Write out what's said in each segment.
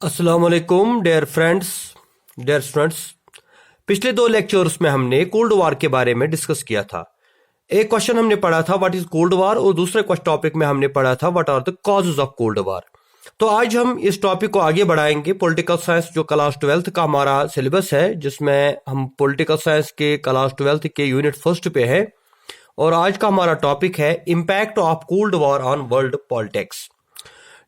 अस्सलाम वालेकुम dear friends, dear students. पिछले दो लेक्चर्स में हमने कोल्ड वार के बारे में डिस्कस किया था। एक क्वेश्चन हमने पढ़ा था व्हाट इज कोल्ड वार, और दूसरे क्वेश्चन टॉपिक में हमने पढ़ा था what are the causes of cold war. तो आज हम इस टॉपिक को आगे बढ़ाएंगे। पॉलिटिकल साइंस जो क्लास 12th का हमारा सिलेबस है, जिसमें हम पॉलिटिकल साइंस के क्लास 12th के यूनिट फर्स्ट पे है, और आज का हमारा टॉपिक है impact of cold war on world politics.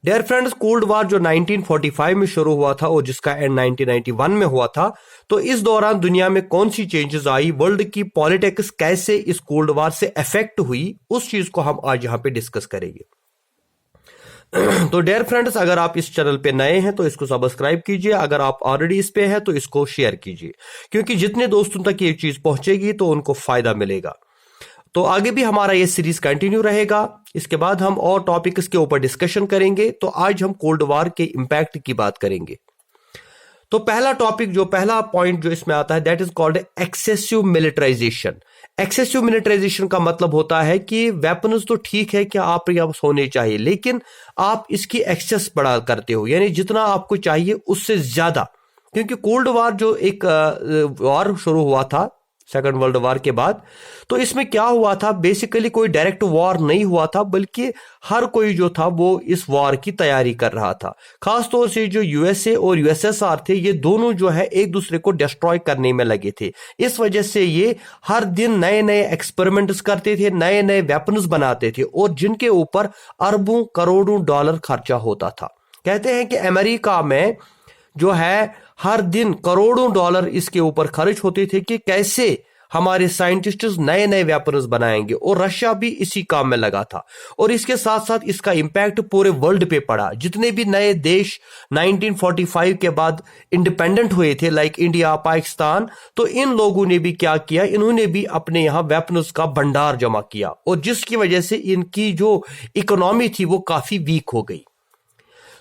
Dear friends, cold war जो 1945 में शुरू हुआ था और जिसका एंड 1991 में हुआ था, तो इस दौरान दुनिया में कौन सी चेंजेस आई, वर्ल्ड की पॉलिटिक्स कैसे इस कोल्ड वार से अफेक्ट हुई, उस चीज को हम आज यहां पे डिस्कस करेंगे। तो डियर फ्रेंड्स, अगर आप इस चैनल पे नए हैं तो इसको सब्सक्राइब कीजिए, अगर आप ऑलरेडी इस पे हैं तो इसको शेयर कीजिए, क्योंकि जितने दोस्तों तक ये चीज पहुंचेगी तो उनको फायदा मिलेगा। तो आगे भी हमारा ये सीरीज कंटिन्यू रहेगा। इसके बाद हम और टॉपिक्स के ऊपर डिस्कशन करेंगे। तो आज हम कोल्ड वार के इंपैक्ट की बात करेंगे। तो पहला टॉपिक, जो पहला पॉइंट जो इसमें आता है, that is called excessive militarisation. Excessive militarisation का मतलब होता है कि वेपन्स तो ठीक है कि आप यहाँ होने चाहिए, लेकिन आप इसकी एक्सेस बढ़ा करते हो, यानी जितना आपको चाहिए उससे ज्यादा। क्योंकि कोल्ड वार जो एक वार शुरू हुआ था सेकंड वर्ल्ड वार के बाद, तो इसमें क्या हुआ था, बेसिकली कोई डायरेक्ट वॉर नहीं हुआ था, बल्कि हर कोई जो था वो इस वॉर की तैयारी कर रहा था। खासतौर से जो यूएसए और यूएसएसआर थे, ये दोनों जो है एक दूसरे को डिस्ट्रॉय करने में लगे थे। इस वजह से ये हर दिन नए नए एक्सपेरिमेंट्स करते थे, नए नए वेपन्स बनाते थे, और जिनके ऊपर अरबों करोड़ों डॉलर खर्चा होता था। कहते हैं कि अमेरिका में जो है हर दिन करोड़ों डॉलर इसके ऊपर खर्च होते थे कि कैसे हमारे साइंटिस्ट्स नए नए वेपन्स बनाएंगे, और रशिया भी इसी काम में लगा था। और इसके साथ साथ इसका इंपैक्ट पूरे वर्ल्ड पे पड़ा। जितने भी नए देश 1945 के बाद इंडिपेंडेंट हुए थे, लाइक इंडिया, पाकिस्तान, तो इन लोगों ने भी क्या किया, इन्होंने भी अपने यहाँ वेपन्स का भंडार जमा किया, और जिसकी वजह से इनकी जो इकोनॉमी थी वो काफी वीक हो गई।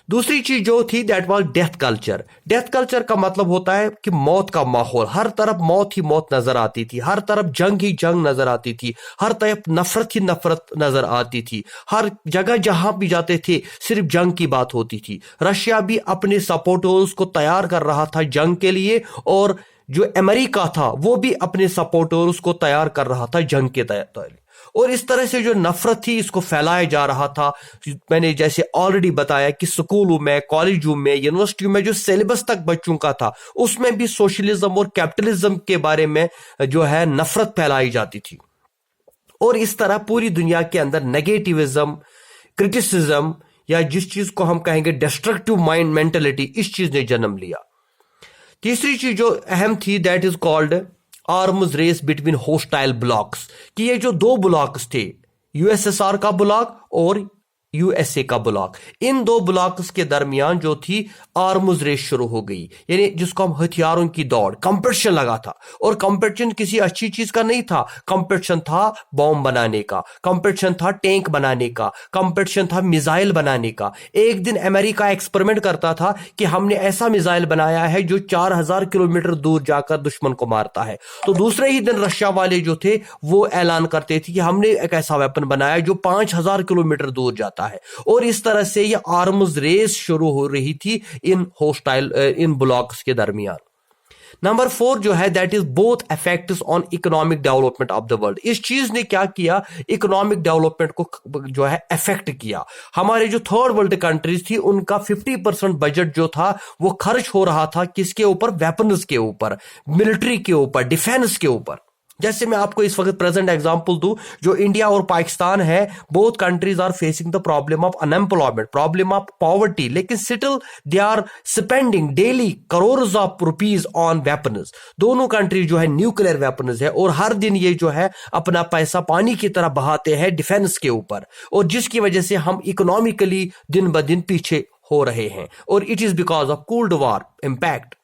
दूसरी चीज जो थी, that was death culture. Death culture का मतलब होता है कि मौत का माहौल, हर तरफ मौत ही मौत नजर आती थी, हर तरफ जंग ही जंग नजर आती थी, हर तरफ नफरत ही नफरत नजर आती थी। हर जगह जहां भी जाते थे सिर्फ जंग की बात होती थी। रशिया भी अपने सपोर्टर्स को तैयार कर रहा था जंग के लिए, और जो अमेरिका था वो भी अपने सपोर्टर्स को तैयार कर रहा था जंग के तैयारी। और इस तरह से जो नफरत थी इसको फैलाया जा रहा था। मैंने जैसे ऑलरेडी बताया कि स्कूलों में, कॉलेजों में, यूनिवर्सिटियों में जो सिलेबस तक बच्चों का था, उसमें भी सोशलिज्म और कैपिटलिज्म के बारे में जो है नफरत फैलाई जाती थी। और इस तरह पूरी दुनिया के अंदर नेगेटिविज्म, क्रिटिसिज्म, या जिस चीज को हम कहेंगे डिस्ट्रक्टिव माइंड मेंटेलिटी, इस चीज ने जन्म लिया। तीसरी चीज जो अहम थी, that is called arms race between hostile blocs, कि ये जो दो ब्लॉक्स थे, यूएसएसआर का ब्लॉक और यूएसए का ब्लॉक, इन दो ब्लॉक्स के दरमियान जो थी आर्म्स रेस शुरू हो गई, यानी जिसको हम हथियारों की दौड़, कंपटीशन लगा था। और कंपटीशन किसी अच्छी चीज का नहीं था, कंपटीशन था बॉम्ब बनाने का, कंपटीशन था टैंक बनाने का, कंपटीशन था मिसाइल बनाने का। एक दिन अमेरिका एक्सपेरिमेंट करता था कि हमने ऐसा मिसाइल बनाया है जो 4000 किलोमीटर दूर जाकर दुश्मन को मारता है। तो दूसरे ही दिन रशिया वाले जो थे वो ऐलान करते थे कि हमने एक ऐसा वेपन बनाया जो 5000 किलोमीटर दूर जाता है। और इस तरह से ये आर्म्स रेस शुरू हो रही थी इन ब्लॉक्स के दरमियान। नंबर 4 जो है, that is both effects on economic development of the world. इस चीज ने क्या किया, इकोनॉमिक डेवलपमेंट को जो है इफेक्ट किया। हमारे जो थर्ड वर्ल्ड कंट्रीज थी, उनका 50% बजट जो था वो खर्च हो रहा था किसके ऊपर, वेपन्स के ऊपर, मिलिट्री के ऊपर, डिफेंस के ऊपर। जैसे मैं आपको इस वक्त प्रेजेंट एग्जांपल दूं, जो इंडिया और पाकिस्तान है, both countries are facing the problem of unemployment, problem of poverty, लेकिन still they are spending daily crore of rupees on weapons. दोनों कंट्री जो है न्यूक्लियर वेपन्स है, और हर दिन ये जो है अपना पैसा पानी की तरह बहाते हैं डिफेंस के ऊपर, और जिसकी वजह से हम इकोनॉमिकली दिन ब दिन पीछे हो रहे हैं, और it is because of cold war impact.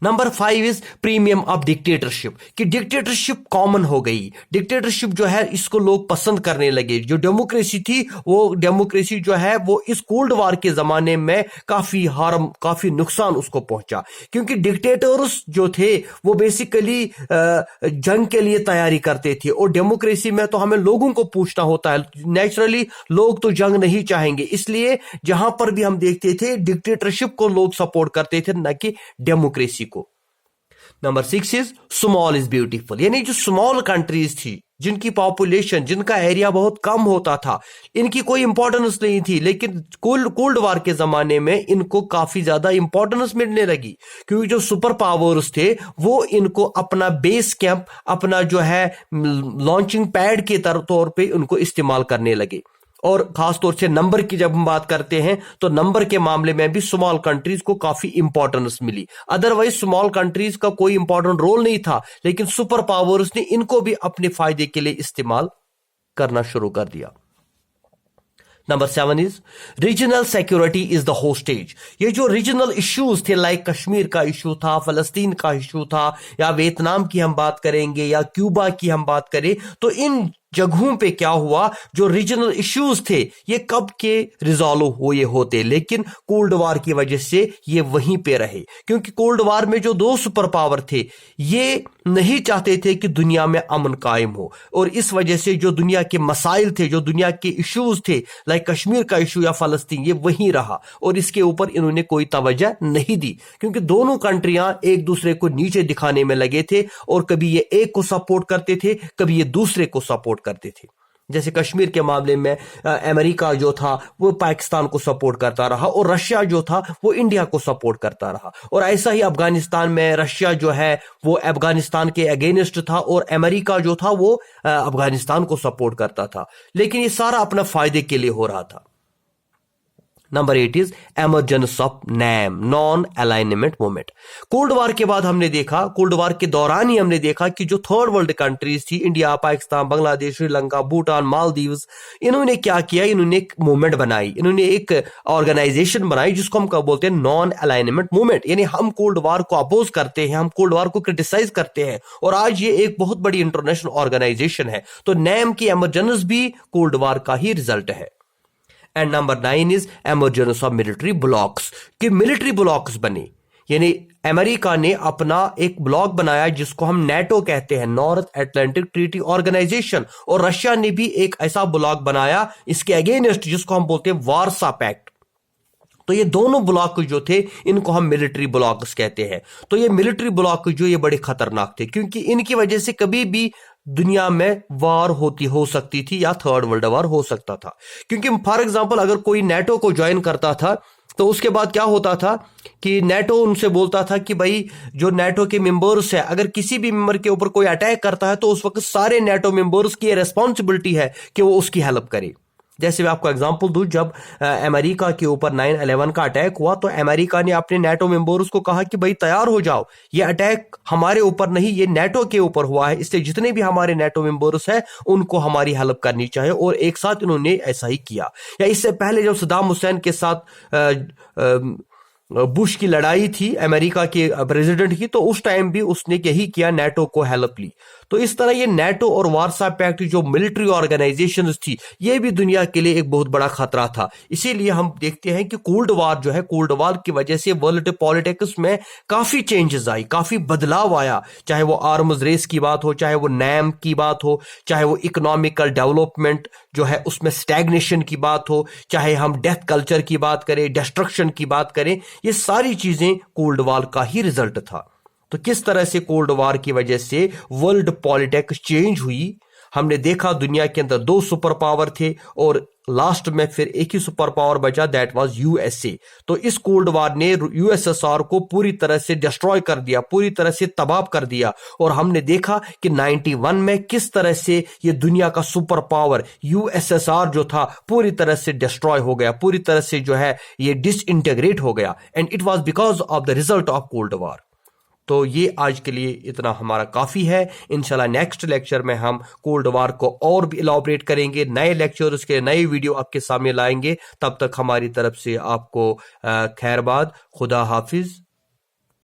Number 5 is premium of dictatorship, कि डिक्टेटरशिप कॉमन हो गई। डिक्टेटरशिप जो है इसको लोग पसंद करने लगे। जो डेमोक्रेसी थी वो डेमोक्रेसी जो है वो इस कोल्ड वार के जमाने में काफी नुकसान उसको पहुंचा, क्योंकि डिक्टेटर्स जो थे वो बेसिकली जंग के लिए तैयारी करते थे, और डेमोक्रेसी में तो हमें लोगों को पूछना होता है। नेचुरली लोग तो जंग नहीं चाहेंगे, इसलिए जहां पर भी हम देखते थे डिक्टेटरशिप को लोग सपोर्ट करते थे, न कि डेमोक्रेसी को। Number 6 is small is beautiful, यानी जो स्मॉल कंट्रीज थी, जिनकी पॉपुलेशन, जिनका एरिया बहुत कम होता था, इनकी कोई इंपॉर्टेंस नहीं थी, लेकिन कोल्ड वार के जमाने में इनको काफी ज्यादा इंपॉर्टेंस मिलने लगी, क्योंकि जो सुपर पावर्स थे वो इनको अपना बेस कैंप, अपना जो है लॉन्चिंग पैड के तौर पे उनको इस्तेमाल करने लगे। और खासतौर से नंबर की जब हम बात करते हैं तो नंबर के मामले में भी स्मॉल कंट्रीज को काफी इंपॉर्टेंस मिली। अदरवाइज स्मॉल कंट्रीज का कोई इंपॉर्टेंट रोल नहीं था, लेकिन सुपर पावर्स ने इनको भी अपने फायदे के लिए इस्तेमाल करना शुरू कर दिया। Number 7 is regional security is the hostage. ये जो रीजनल इश्यूज थे, लाइक कश्मीर का इशू था, फलस्तीन का इशू था, या वियतनाम की हम बात करेंगे, या क्यूबा की हम बात करें, तो इन जगहों पे क्या हुआ, जो रीजनल इश्यूज थे ये कब के रिजॉल्व हुए होते, लेकिन कोल्ड वार की वजह से ये वहीं पे रहे, क्योंकि कोल्ड वार में जो दो सुपर पावर थे ये नहीं चाहते थे कि दुनिया में अमन कायम हो, और इस वजह से जो दुनिया के मसाइल थे, जो दुनिया के इश्यूज थे, लाइक कश्मीर का इशू या फलस्तीन, ये वहीं रहा, और इसके ऊपर इन्होंने कोई तवज्जो नहीं दी, क्योंकि दोनों कंट्रियां एक दूसरे को नीचे दिखाने में लगे थे, और कभी ये एक को सपोर्ट करते थे, कभी ये दूसरे को सपोर्ट करते थे। जैसे कश्मीर के मामले में अमेरिका जो था वो पाकिस्तान को सपोर्ट करता रहा, और रशिया जो था वो इंडिया को सपोर्ट करता रहा, और ऐसा ही अफगानिस्तान में रशिया जो है वो अफगानिस्तान के अगेंस्ट था, और अमेरिका जो था वो अफगानिस्तान को सपोर्ट करता था, लेकिन ये सारा अपना फायदे के लिए हो रहा था। Number 8 is emergence of NAM, non alignment movement. Cold war के बाद हमने देखा, कोल्ड वार के दौरान ही हमने देखा कि जो थर्ड वर्ल्ड कंट्रीज थी, इंडिया, पाकिस्तान, बांग्लादेश, श्रीलंका, भूटान, मालदीव्स, इन्होंने क्या किया, इन्होंने एक मूवमेंट बनाई, इन्होंने एक ऑर्गेनाइजेशन बनाई जिसको हम क्या बोलते हैं, नॉन अलाइनमेंट मूवमेंट। यानी हम कोल्ड वार को अपोज करते हैं, हम कोल्ड वार को क्रिटिसाइज करते हैं, और आज ये एक बहुत बड़ी इंटरनेशनल ऑर्गेनाइजेशन है। तो नैम की एमरजेंस भी कोल्ड वार का ही रिजल्ट है। And number 9 is emergence of military blocks, कि मिलिट्री ब्लॉक्स बने, यानी अमेरिका ने अपना एक ब्लॉक बनाया जिसको हम नेटो कहते हैं, नॉर्थ अटलांटिक ट्रीटी ऑर्गेनाइजेशन, और रशिया ने भी एक ऐसा ब्लॉक बनाया इसके अगेंस्ट जिसको हम बोलते हैं वार्सा पैक्ट। तो ये दोनों ब्लॉक जो थे इनको हम मिलिट्री ब्लॉक्स कहते हैं। तो ये मिलिट्री ब्लॉक जो ये बड़े खतरनाक थे, क्योंकि इनकी वजह से कभी भी दुनिया में वार हो सकती थी, या थर्ड वर्ल्ड वार हो सकता था। क्योंकि फॉर एग्जांपल अगर कोई नेटो को ज्वाइन करता था तो उसके बाद क्या होता था कि नेटो उनसे बोलता था कि भाई जो नेटो के मेंबर्स है, अगर किसी भी मेंबर के ऊपर कोई अटैक करता है तो उस वक्त सारे नेटो मेंबर्स की रेस्पॉन्सिबिलिटी है कि वो उसकी हेल्प करे। जैसे मैं आपको एग्जांपल दूं, जब अमेरिका के ऊपर 9/11 का अटैक हुआ तो अमेरिका ने अपने नेटो मेंबर्स को कहा कि भाई तैयार हो जाओ, ये अटैक हमारे ऊपर नहीं, ये नेटो के ऊपर हुआ है, इसलिए जितने भी हमारे नेटो मेंबर्स हैं उनको हमारी हेल्प करनी चाहिए, और एक साथ इन्होंने ऐसा ही किया। या इससे पहले जब सद्दाम हुसैन के साथ बुश की लड़ाई थी अमेरिका के प्रेसिडेंट की, तो उस टाइम भी उसने यही किया, नेटो को हेल्प ली। तो इस तरह ये नेटो और वार्सा पैक्ट जो मिलिट्री ऑर्गेनाइजेशंस थी ये भी दुनिया के लिए एक बहुत बड़ा खतरा था। इसीलिए हम देखते हैं कि कोल्ड वार जो है, कोल्ड वार की वजह से वर्ल्ड पॉलिटिक्स में काफी चेंजेस आई, काफी बदलाव आया, चाहे वो आर्म्स रेस की बात हो, चाहे वो नैम की बात हो, चाहे वो इकोनॉमिकल डेवलपमेंट जो है उसमें स्टैग्नेशन की बात हो, चाहे हम डेथ कल्चर की बात करें, डिस्ट्रक्शन की बात करें, ये सारी चीजें कोल्ड वार का ही रिजल्ट था। तो किस तरह से कोल्ड वार की वजह से वर्ल्ड पॉलिटिक्स चेंज हुई, हमने देखा दुनिया के अंदर दो सुपर पावर थे और लास्ट में फिर एक ही सुपर पावर बचा, दैट वाज यूएसए। तो इस कोल्ड वार ने यूएसएसआर को पूरी तरह से डिस्ट्रॉय कर दिया, पूरी तरह से तबाह कर दिया, और हमने देखा कि 91 में किस तरह से ये दुनिया का सुपर पावर यूएसएसआर जो था पूरी तरह से डिस्ट्रॉय हो गया, पूरी तरह से जो है ये डिसइंटीग्रेट हो गया, and it was because of the result of cold war. तो ये आज के लिए इतना हमारा काफी है। इंशाल्लाह नेक्स्ट लेक्चर में हम कोल्ड वार को और भी इलाबोरेट करेंगे, नए लेक्चर्स के नए वीडियो आपके सामने लाएंगे। तब तक हमारी तरफ से आपको खैरबाद, खुदा हाफिज।